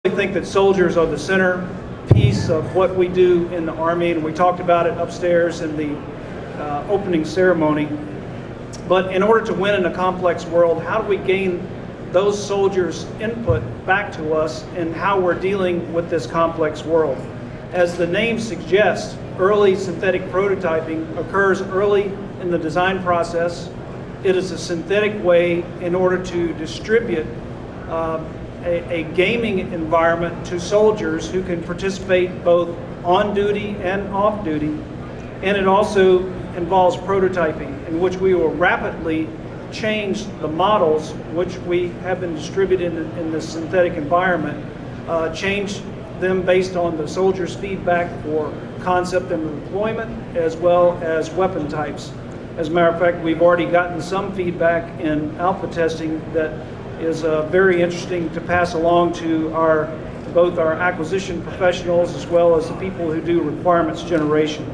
I think that soldiers are the center piece of what we do in the Army, and we talked about it upstairs in the opening ceremony. But in order to win in a complex world, how do we gain those soldiers' input back to us in how we're dealing with this complex world? As the name suggests, early synthetic prototyping occurs early in the design process. It is a synthetic way in order to distribute a gaming environment to soldiers who can participate both on duty and off duty. And it also involves prototyping, in which we will rapidly change the models which we have been distributed in the synthetic environment, change them based on the soldiers' feedback for concept and deployment, as well as weapon types. As a matter of fact, we've already gotten some feedback in alpha testing that is very interesting to pass along to both our acquisition professionals as well as the people who do requirements generation.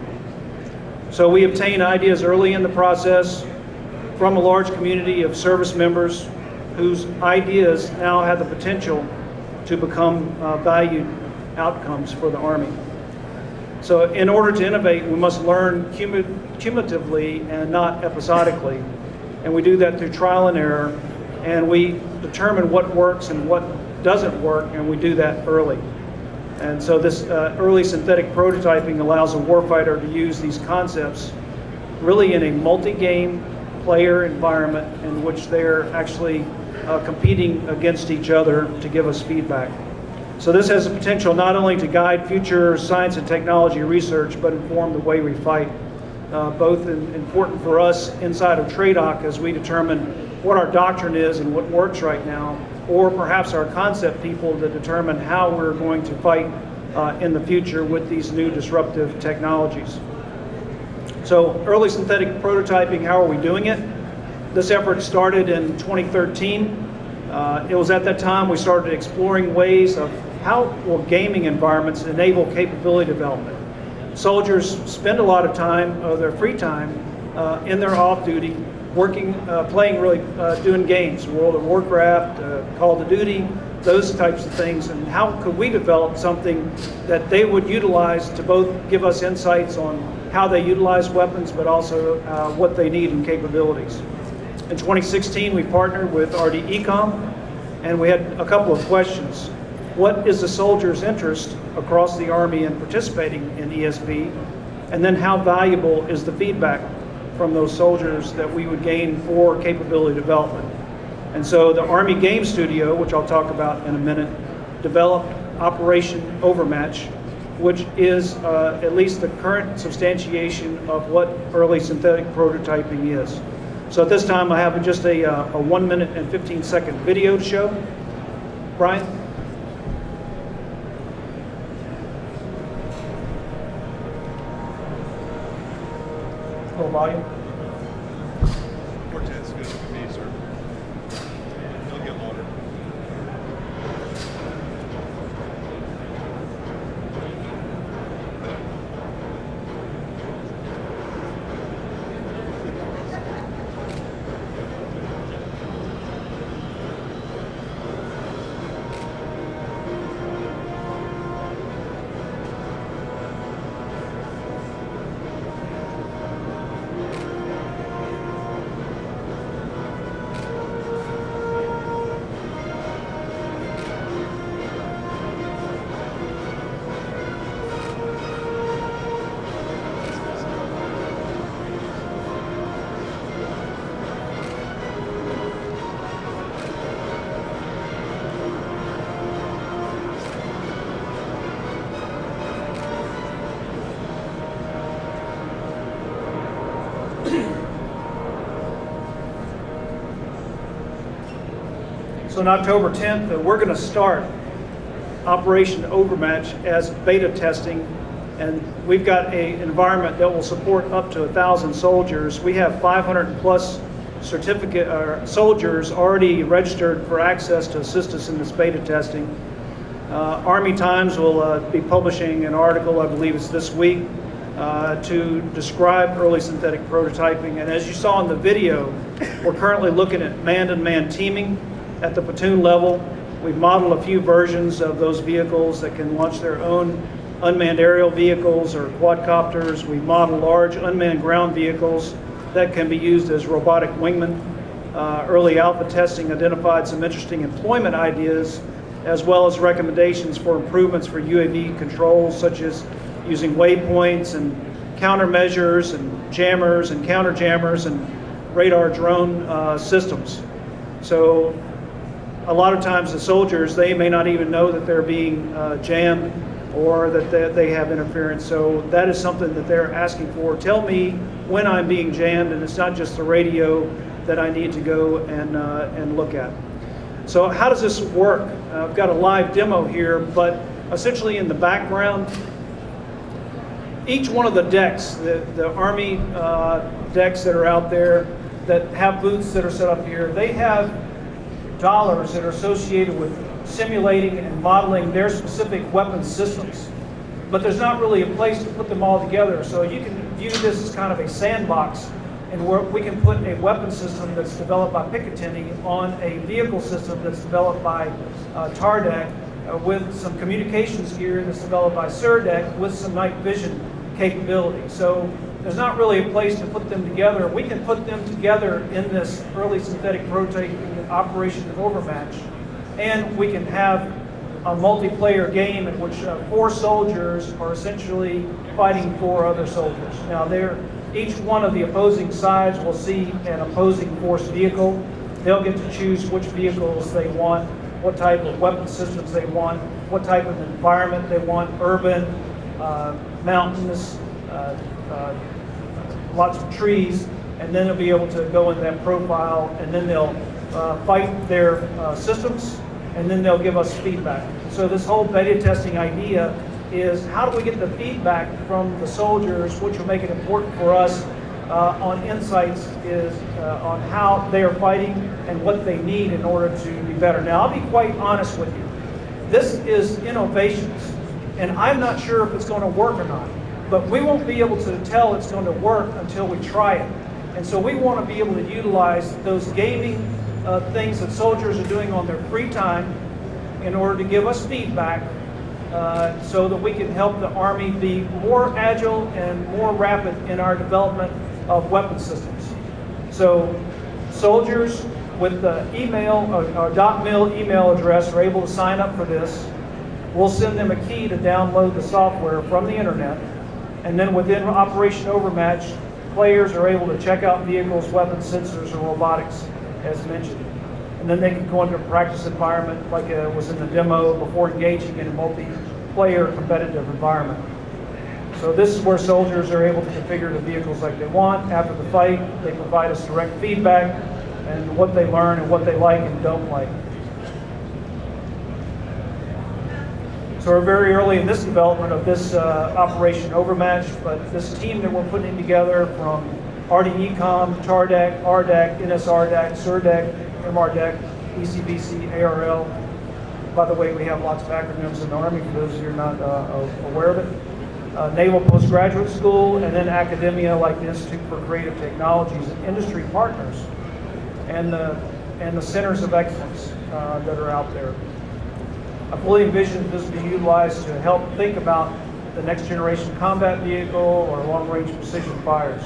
So we obtain ideas early in the process from a large community of service members whose ideas now have the potential to become valued outcomes for the Army. So in order to innovate, we must learn cumulatively and not episodically. And we do that through trial and error, and we determine what works and what doesn't work, and we do that early. And so this early synthetic prototyping allows a warfighter to use these concepts really in a multi-game player environment in which they're actually competing against each other to give us feedback. So this has the potential not only to guide future science and technology research, but inform the way we fight. Both important for us inside of TRADOC as we determine what our doctrine is and what works right now, or perhaps our concept people to determine how we're going to fight in the future with these new disruptive technologies. So early synthetic prototyping, how are we doing it? This effort started in 2013. It was at that time we started exploring ways of how will gaming environments enable capability development. Soldiers spend a lot of time, their free time, in their off-duty, working, playing doing games, World of Warcraft, Call of Duty, those types of things, and how could we develop something that they would utilize to both give us insights on how they utilize weapons, but also what they need in capabilities. In 2016, we partnered with RD Ecom, and we had a couple of questions. What is the soldier's interest across the Army in participating in ESP? And then how valuable is the feedback from those soldiers that we would gain for capability development? And so the Army Game Studio, which I'll talk about in a minute, developed Operation Overmatch, which is at least the current substantiation of what early synthetic prototyping is. So at this time I have just a 1 minute and 15-second video to show. Brian? A little volume. Cortez, good with me, sir. It'll get louder. So on October 10th, we're going to start Operation Overmatch as beta testing, and we've got an environment that will support up to 1,000 soldiers. We have 500 plus soldiers already registered for access to assist us in this beta testing. Army Times will be publishing an article, I believe it's this week, to describe early synthetic prototyping. And as you saw in the video, we're currently looking at man-to-man teaming at the platoon level, We've modeled a few versions of those vehicles that can launch their own unmanned aerial vehicles or quadcopters. We've modeled large unmanned ground vehicles that can be used as robotic wingmen. Early alpha testing identified some interesting employment ideas, as well as recommendations for improvements for UAV controls, such as using waypoints and countermeasures and jammers and counter jammers and radar drone systems. So a lot of times the soldiers, they may not even know that they're being jammed or that they have interference. So that is something that they're asking for. Tell me when I'm being jammed, and it's not just the radio that I need to go and look at. So how does this work? I've got a live demo here, but essentially in the background, each one of the decks, the Army decks that are out there that have booths that are set up here, they have dollars that are associated with simulating and modeling their specific weapon systems. But there's not really a place to put them all together. So you can view this as kind of a sandbox, and where we can put a weapon system that's developed by Picatinny on a vehicle system that's developed by TARDEC with some communications gear that's developed by SURDEC with some night vision capability. So there's not really a place to put them together. We can put them together in this early synthetic prototyping operation of overmatch, and we can have a multiplayer game in which 4 soldiers are essentially fighting 4 other soldiers. Now, each one of the opposing sides will see an opposing force vehicle. They'll get to choose which vehicles they want, what type of weapon systems they want, what type of environment they want, urban, mountainous, lots of trees, and then they'll be able to go into that profile, and then they'll fight their systems, and then they'll give us feedback. So this whole beta testing idea is how do we get the feedback from the soldiers, which will make it important for us on insights on how they are fighting and what they need in order to be better. Now, I'll be quite honest with you. This is innovations, and I'm not sure if it's going to work or not, but we won't be able to tell it's going to work until we try it. And so we want to be able to utilize those gaming things that soldiers are doing on their free time in order to give us feedback so that we can help the Army be more agile and more rapid in our development of weapon systems. So soldiers with the email or .mil email address are able to sign up for this. We'll send them a key to download the software from the internet, and then within Operation Overmatch, players are able to check out vehicles, weapons, sensors, and robotics, as mentioned. And then they can go into a practice environment like it was in the demo before engaging in a multiplayer competitive environment. So this is where soldiers are able to configure the vehicles like they want. After the fight, they provide us direct feedback and what they learn and what they like and don't like. So we're very early in this development of this Operation Overmatch, but this team that we're putting together from RD-ECOM, TARDEC, RDEC, NSRDEC, SURDEC, MRDEC, ECBC, ARL. By the way, we have lots of acronyms in the Army for those who are not aware of it. Naval Postgraduate School, and then academia like the Institute for Creative Technologies and industry partners, and the centers of excellence that are out there. I fully envision this being utilized to help think about the next generation combat vehicle or long-range precision fires.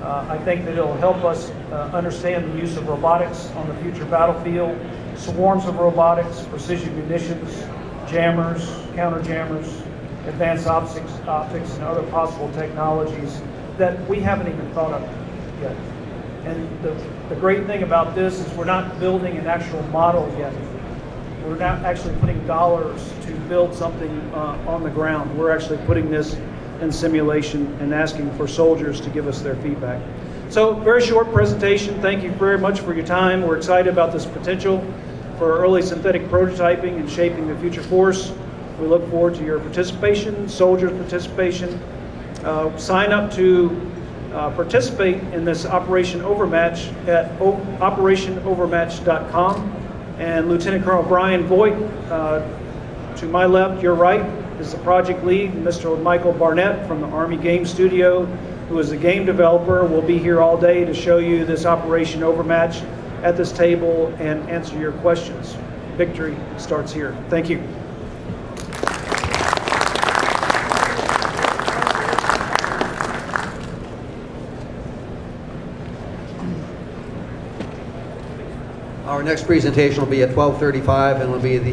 I think that it'll help us understand the use of robotics on the future battlefield, swarms of robotics, precision munitions, jammers, counter jammers, advanced optics, and other possible technologies that we haven't even thought of yet. And the great thing about this is we're not building an actual model yet. We're not actually putting dollars to build something on the ground. We're actually putting this in simulation and asking for soldiers to give us their feedback. So, very short presentation. Thank you very much for your time. We're excited about this potential for early synthetic prototyping and shaping the future force. We look forward to your participation, soldiers' participation. Sign up to participate in this Operation Overmatch at operationovermatch.com. And Lieutenant Colonel Brian Voigt, to my left, your right, is the project lead. Mr. Michael Barnett from the Army Game Studio, who is the game developer, will be here all day to show you this Operation Overmatch at this table and answer your questions. victory starts here. Thank you. Our next presentation will be at 12:35 and will be the